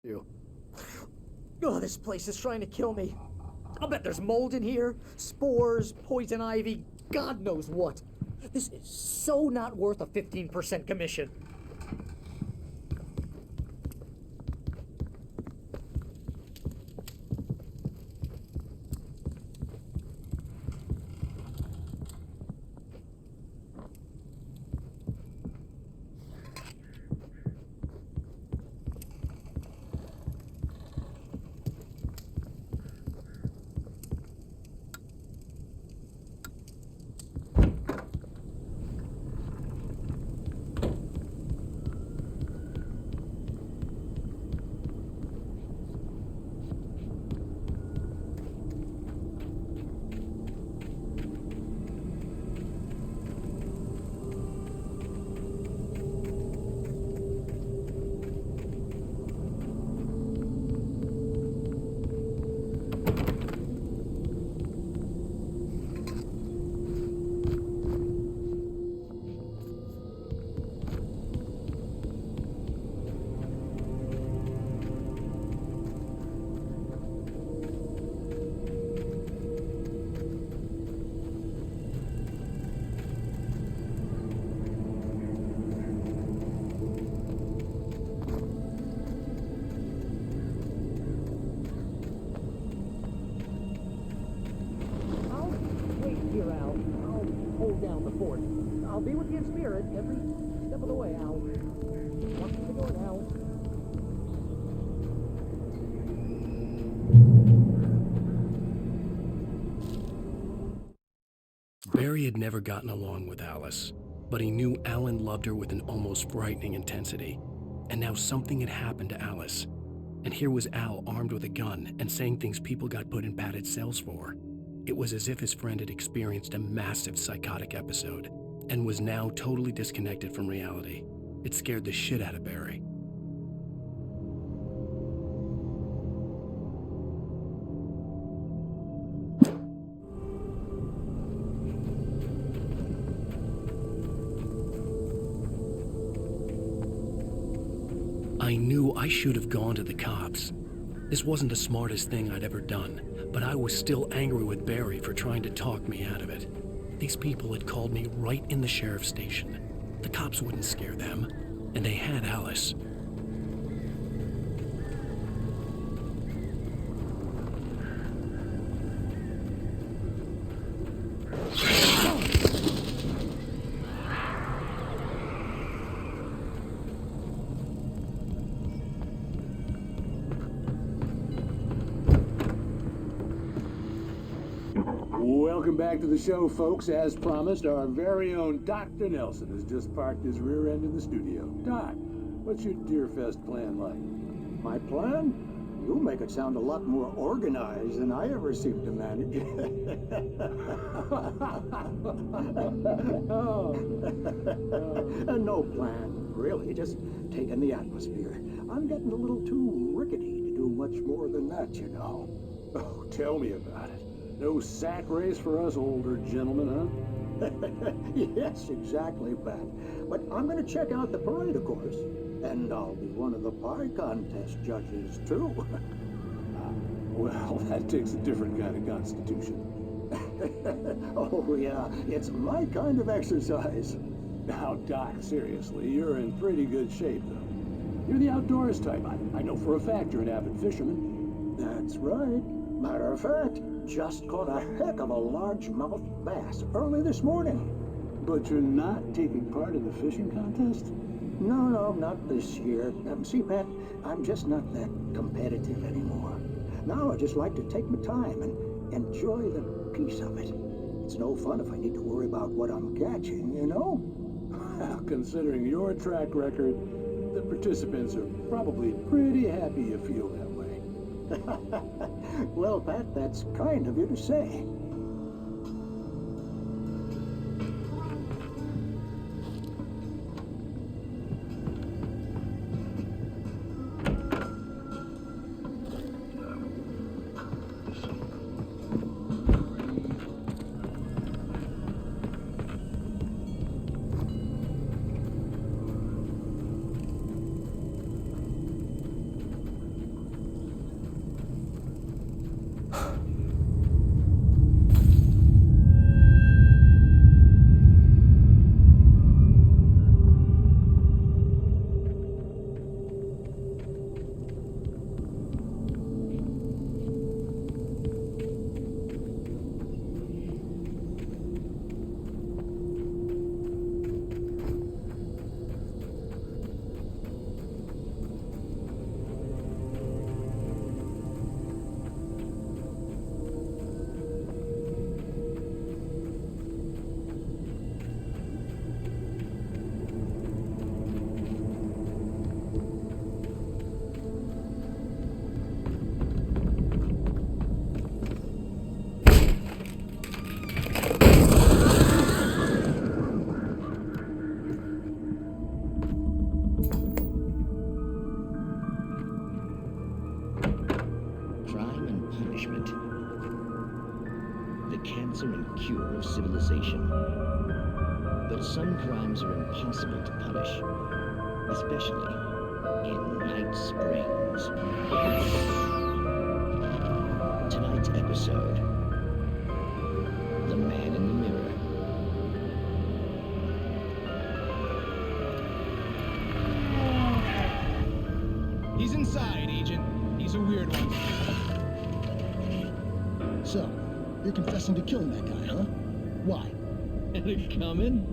You. Oh, this place is trying to kill me. I'll bet there's mold in here, spores, poison ivy, God knows what. This is so not worth a 15% commission. I'll be with you in spirit every step of the way, Al. Watch the door now. Barry had never gotten along with Alice, but he knew Alan loved her with an almost frightening intensity. And now something had happened to Alice. And here was Al armed with a gun and saying things people got put in padded cells for. It was as if his friend had experienced a massive psychotic episode and was now totally disconnected from reality. It scared the shit out of Barry. I knew I should have gone to the cops. This wasn't the smartest thing I'd ever done, but I was still angry with Barry for trying to talk me out of it. These people had called me right in the sheriff's station. The cops wouldn't scare them, and they had Alice. Welcome back to the show, folks. As promised, our very own Dr. Nelson has just parked his rear end in the studio. Doc, what's your Deerfest plan like? My plan? You make it sound a lot more organized than I ever seem to manage. No plan, really. Just taking the atmosphere. I'm getting a little too rickety to do much more than that, you know. Oh, tell me about it. No sack race for us older gentlemen, huh? Yes, exactly, Pat. But I'm going to check out the parade, of course. And I'll be one of the pie contest judges, too. Well, that takes a different kind of constitution. Oh, yeah. It's my kind of exercise. Now, Doc, seriously, you're in pretty good shape, though. You're the outdoors type. I know for a fact you're an avid fisherman. That's right. Matter of fact, just caught a heck of a largemouth bass early this morning. But you're not taking part in the fishing contest? No, not this year. See, Pat, I'm just not that competitive anymore. Now I just like to take my time and enjoy the peace of it. It's no fun if I need to worry about what I'm catching, you know? Well, considering your track record, the participants are probably pretty happy you feel that way. Well, Pat, that's kind of you to say. the cancer and cure of civilization. But some crimes are impossible to punish, especially in Night Springs. Tonight's episode, The Man in the Mirror. He's inside, Agent. He's a weird one. So, you're confessing to killing that guy, huh? Why? Had it coming?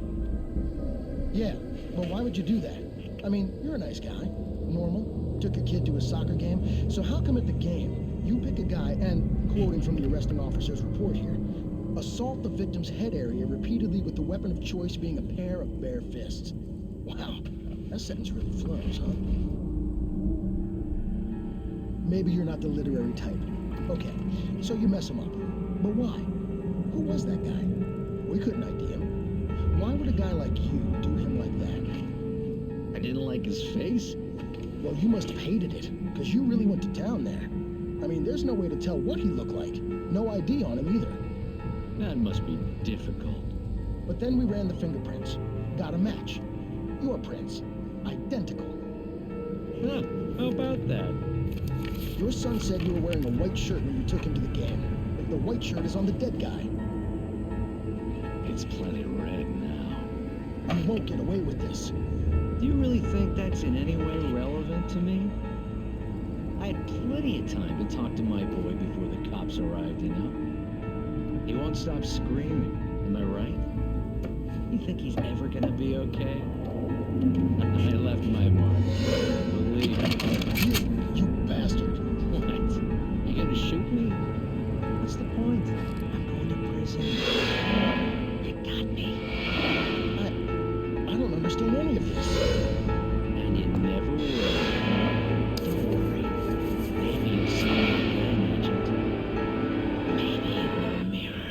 Yeah, but why would you do that? I mean, you're a nice guy. Normal. Took a kid to a soccer game. So how come at the game, you pick a guy and, quoting from the arresting officer's report here, assault the victim's head area repeatedly with the weapon of choice being a pair of bare fists? Wow, that sentence really flows, huh? Maybe you're not the literary type. Okay, so you mess him up. But why? Who was that guy? We couldn't ID him. Why would a guy like you do him like that? I didn't like his face. Well, you must have hated it, because you really went to town there. I mean, there's no way to tell what he looked like. No ID on him either. That must be difficult. But then we ran the fingerprints. Got a match. Your prints. Identical. Huh, how about that? Your son said you were wearing a white shirt when you took him to the game. But the white shirt is on the dead guy. It's plenty red now. You won't get away with this. Do you really think that's in any way relevant to me? I had plenty of time to talk to my boy before the cops arrived, you know? He won't stop screaming, am I right? You think he's ever gonna be okay? I left my mark. Believe me. You bastard. What? You gonna shoot me? What's the point? I'm going to prison. You got me. I don't understand any of this. And you never will. Don't worry. Maybe you'll see me again, Agent. Maybe in the mirror.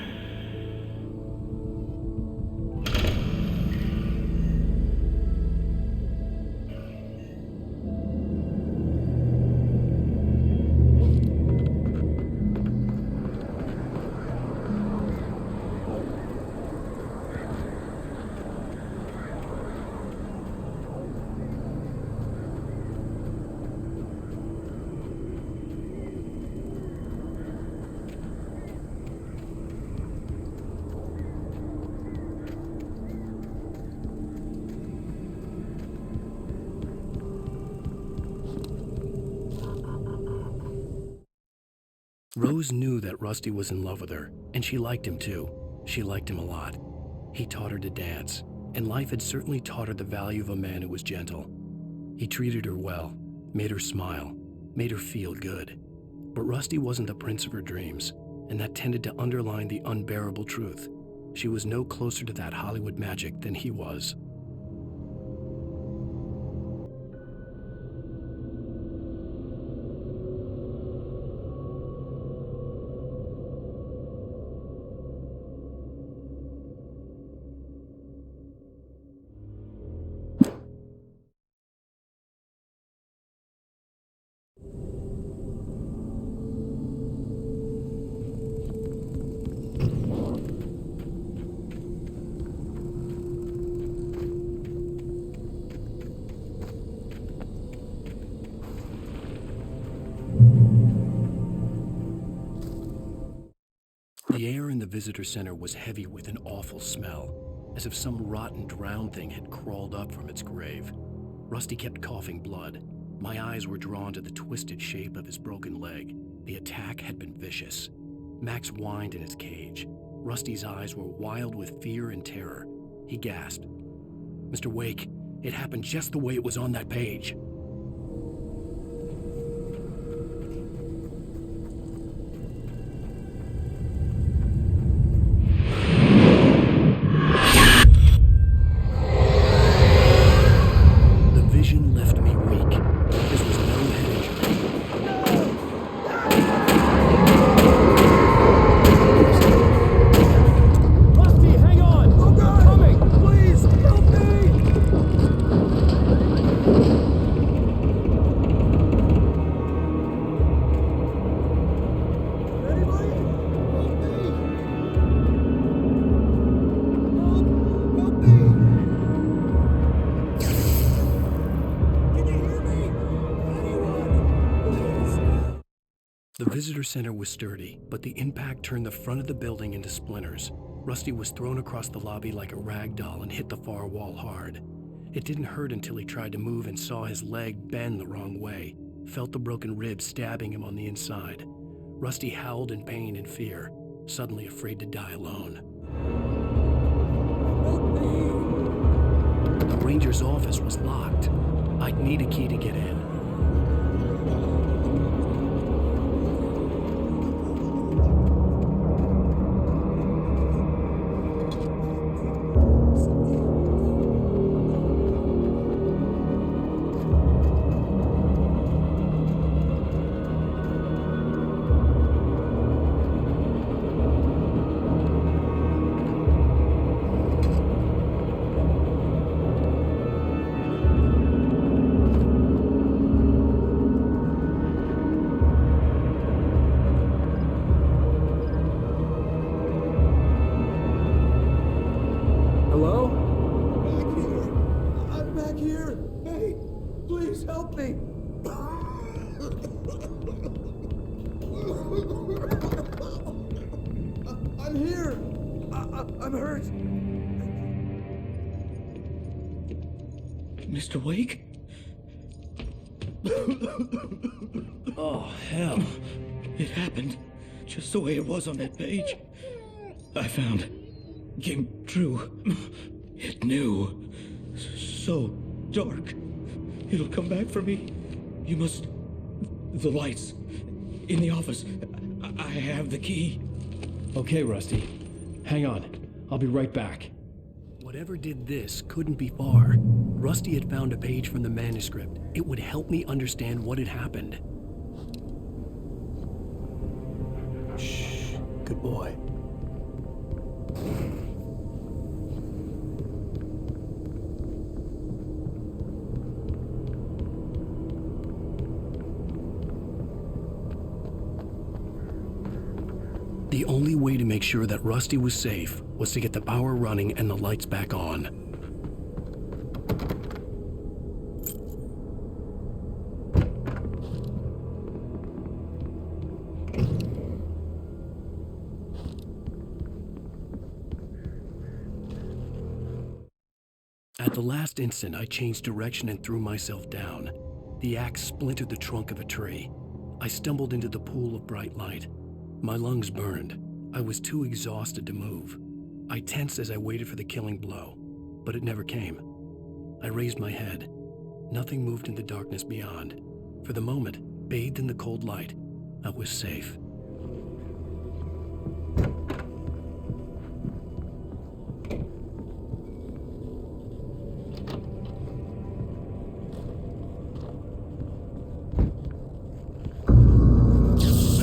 Rose knew that Rusty was in love with her, and she liked him too. She liked him a lot. He taught her to dance, and life had certainly taught her the value of a man who was gentle. He treated her well, made her smile, made her feel good. But Rusty wasn't the prince of her dreams, and that tended to underline the unbearable truth. She was no closer to that Hollywood magic than he was. The air in the visitor center was heavy with an awful smell, as if some rotten drowned thing had crawled up from its grave. Rusty kept coughing blood. My eyes were drawn to the twisted shape of his broken leg. The attack had been vicious. Max whined in his cage. Rusty's eyes were wild with fear and terror. He gasped. "Mr. Wake, it happened just the way it was on that page." The vision left me weak. This was no head injury. Rusty, hang on! I'm coming! Please, help me! visitor center was sturdy, but the impact turned the front of the building into splinters. Rusty was thrown across the lobby like a rag doll and hit the far wall hard. It didn't hurt until he tried to move and saw his leg bend the wrong way, felt the broken rib stabbing him on the inside. Rusty howled in pain and fear, suddenly afraid to die alone. The ranger's office was locked. I'd need a key to get in. Help me! I'm here! I'm hurt! Mr. Wake? Oh, hell. It happened just the way it was on that page. I found. Came true. It knew. So dark. It'll come back for me. You must... The lights. In the office. I have the key. Okay, Rusty. Hang on. I'll be right back. Whatever did this couldn't be far. Rusty had found a page from the manuscript. It would help me understand what had happened. Shh. Good boy. The only way to make sure that Rusty was safe was to get the power running and the lights back on. At the last instant, I changed direction and threw myself down. The axe splintered the trunk of a tree. I stumbled into the pool of bright light. My lungs burned. I was too exhausted to move. I tensed as I waited for the killing blow, but it never came. I raised my head. Nothing moved in the darkness beyond. For the moment, bathed in the cold light, I was safe.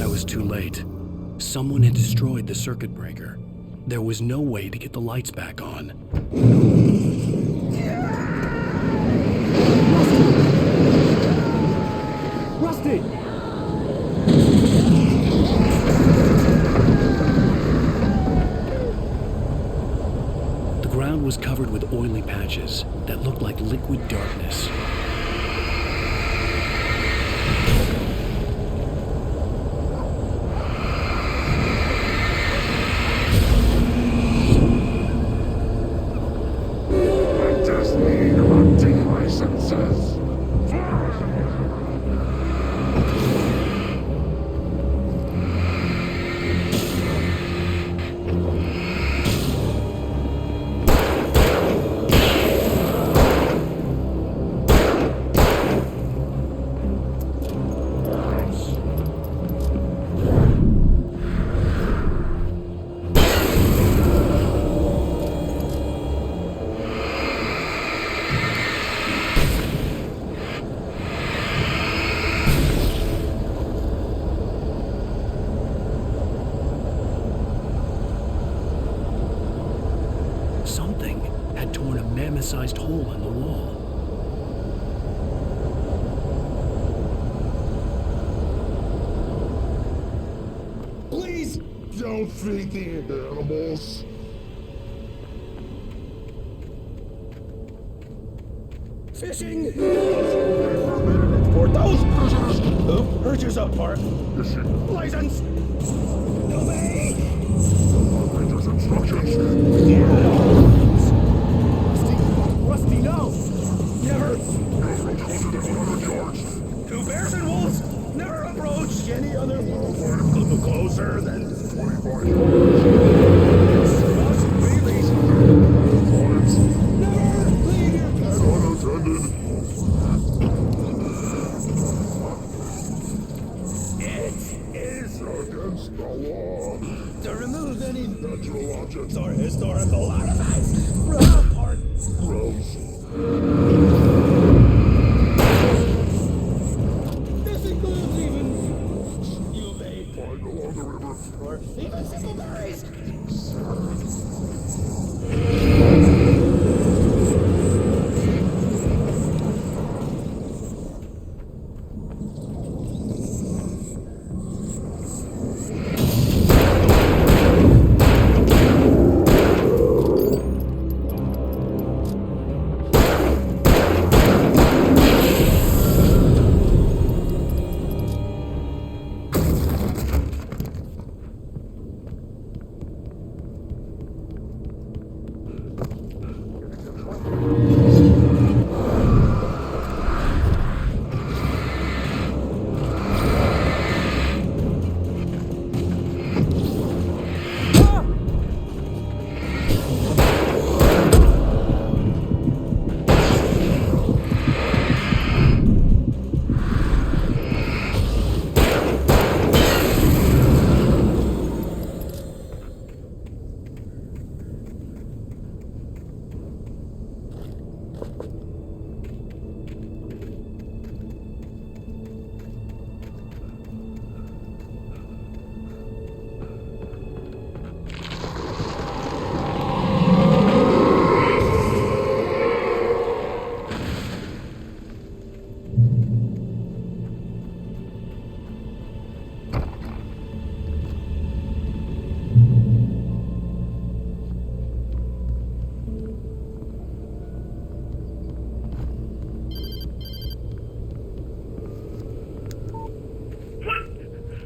I was too late. Someone had destroyed the circuit breaker. There was no way to get the lights back on. Rusty! The ground was covered with oily patches that looked like liquid darkness. Something had torn a mammoth-sized hole in the wall. Please don't feed the animals. Fishing! For those prisoners Oop, heard yours up, Park. Is she? License! Obey! Ranger's instructions. Rusty, no! Never! Approach closer than 100 yards. Two bears and wolves! Never approach any other closer than 25 yards. must be reasonable. Compliance. Never leave your And unattended. It is Against the law. to remove any Natural objects or historical artifacts. Part. gross. This includes even you made Find along the river. or even simple berries.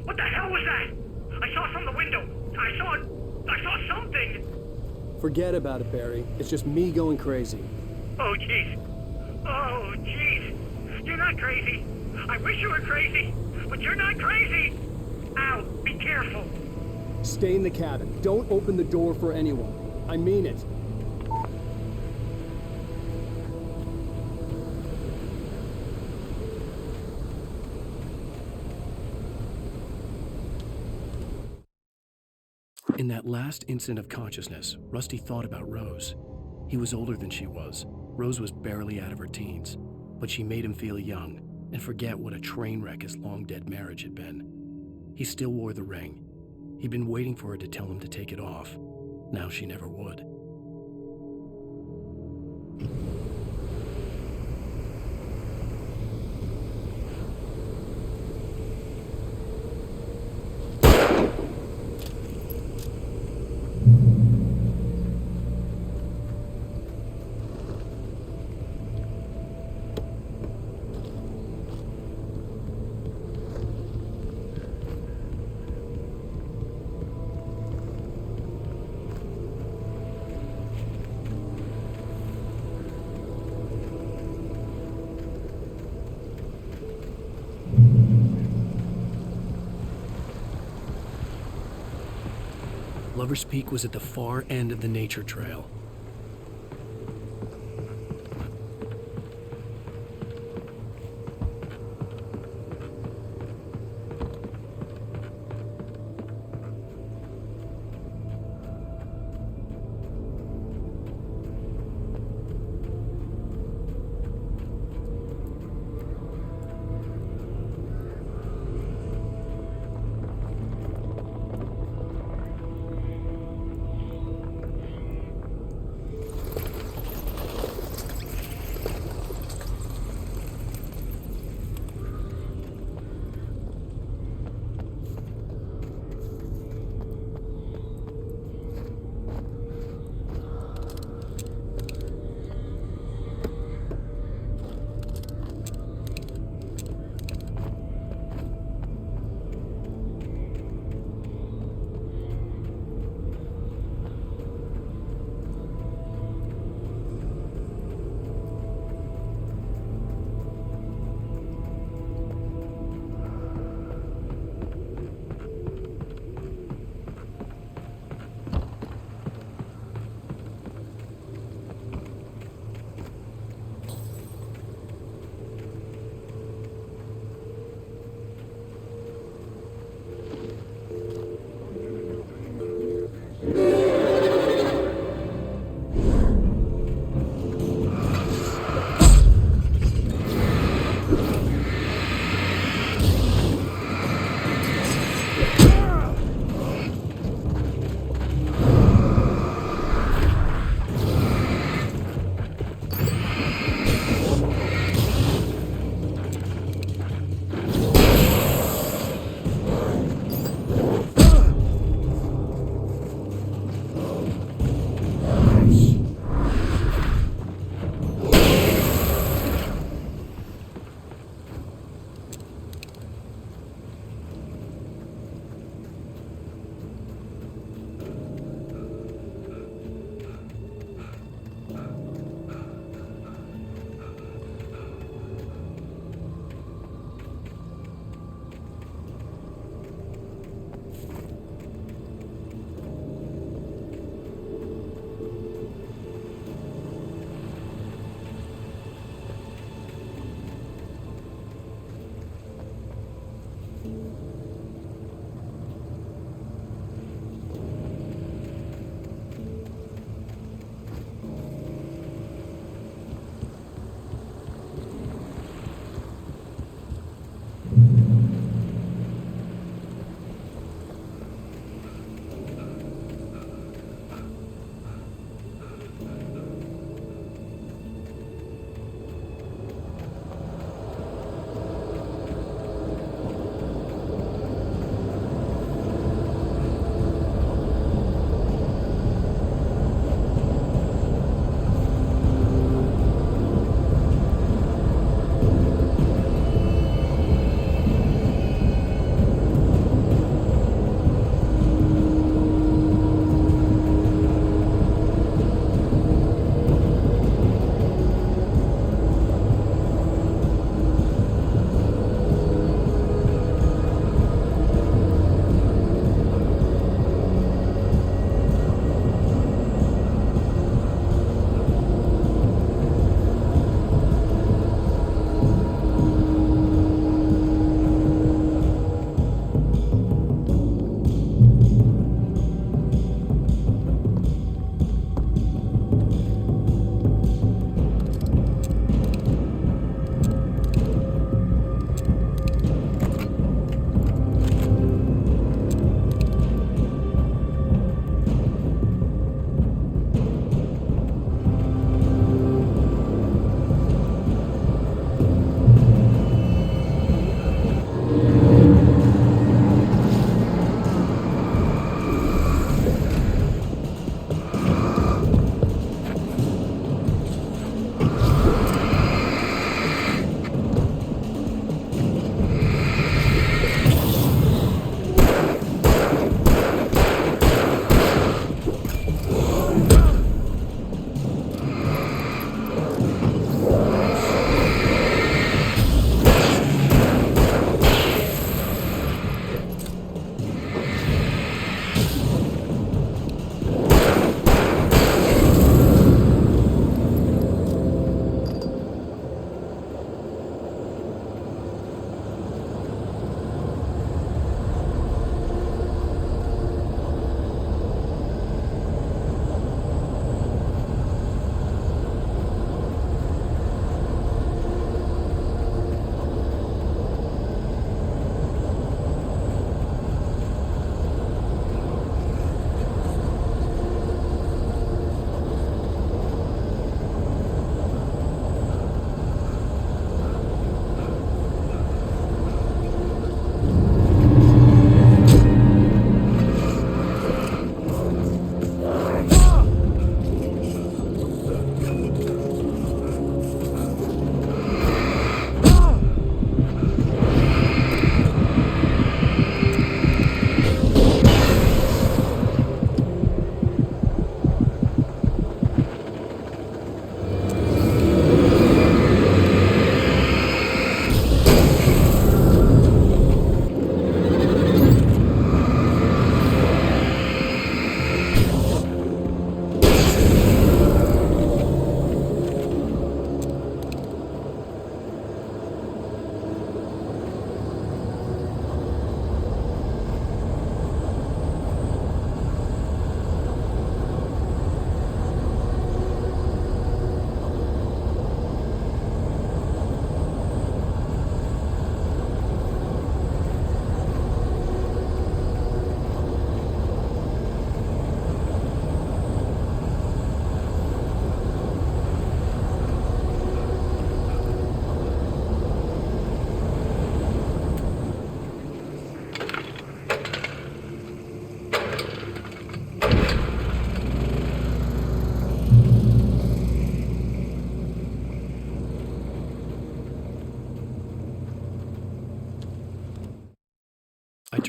What the hell was that? I saw from the window. I saw something. Forget about it, Barry. It's just me going crazy. Oh, jeez. Oh, jeez. You're not crazy. I wish you were crazy, but you're not crazy. Ow, be careful. Stay in the cabin. Don't open the door for anyone. I mean it. In that last instant of consciousness, Rusty thought about Rose. He was older than she was. Rose was barely out of her teens, but she made him feel young and forget what a train wreck his long-dead marriage had been. He still wore the ring. He'd been waiting for her to tell him to take it off. Now she never would. Lover's Peak was at the far end of the nature trail.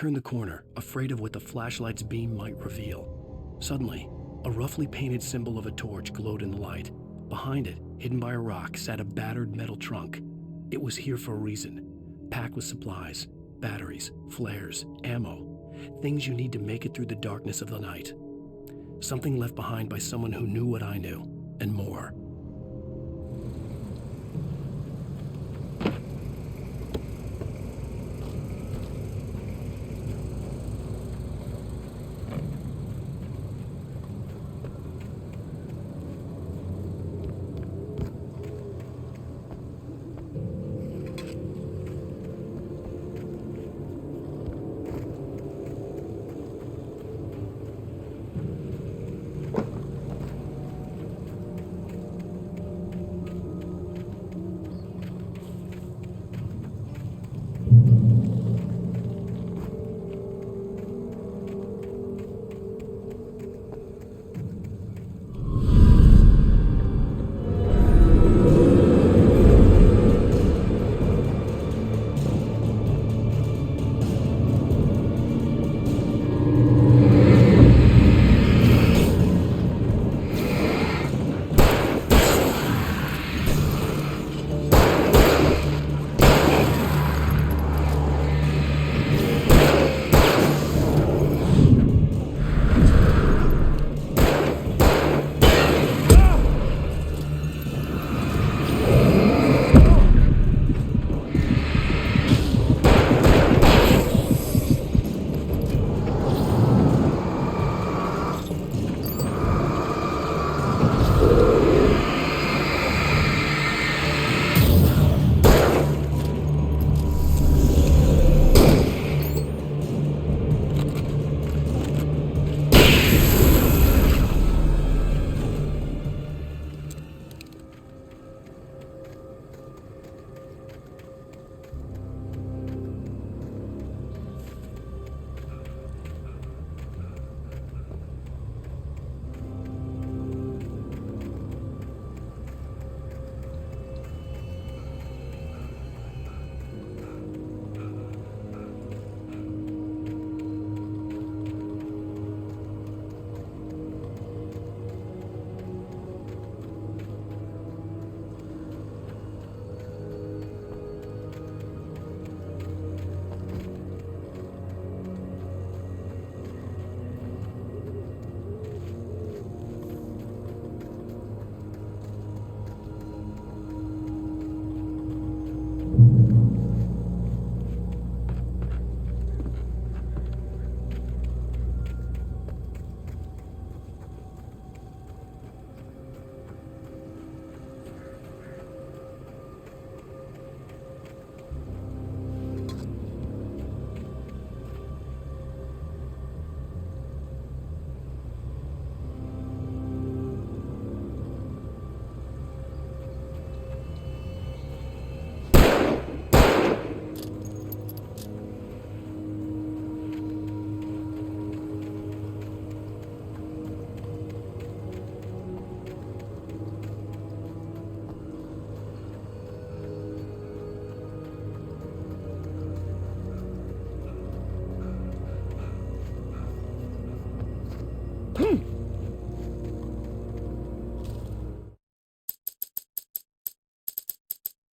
turned the corner, afraid of what the flashlight's beam might reveal. Suddenly, a roughly painted symbol of a torch glowed in the light. Behind it, hidden by a rock, sat a battered metal trunk. It was here for a reason, packed with supplies, batteries, flares, ammo, things you need to make it through the darkness of the night. Something left behind by someone who knew what I knew, and more.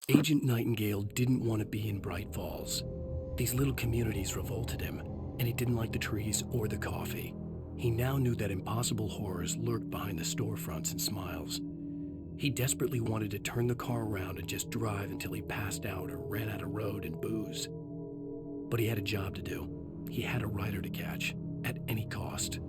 Agent Nightingale didn't want to be in Bright Falls. These little communities revolted him, and he didn't like the trees or the coffee. He now knew that impossible horrors lurked behind the storefronts and smiles. He desperately wanted to turn the car around and just drive until he passed out or ran out of road and booze. But he had a job to do. He had a rider to catch, at any cost.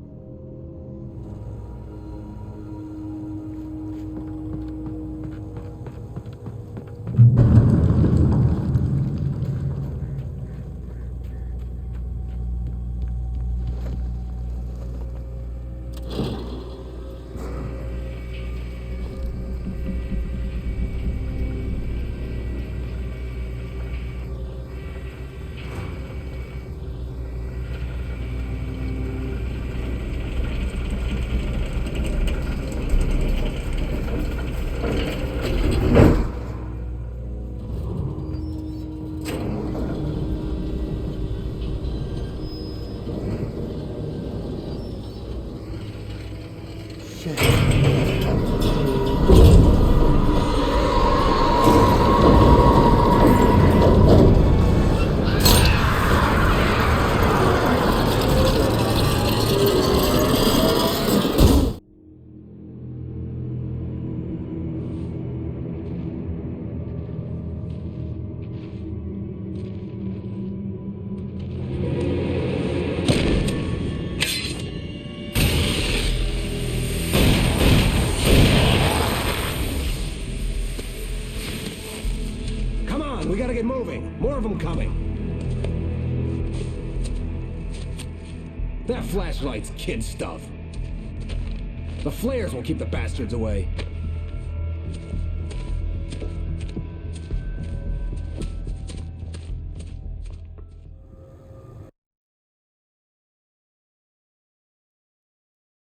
Come on, we gotta get moving. More of them coming. That flashlight's kid stuff. The flares will keep the bastards away.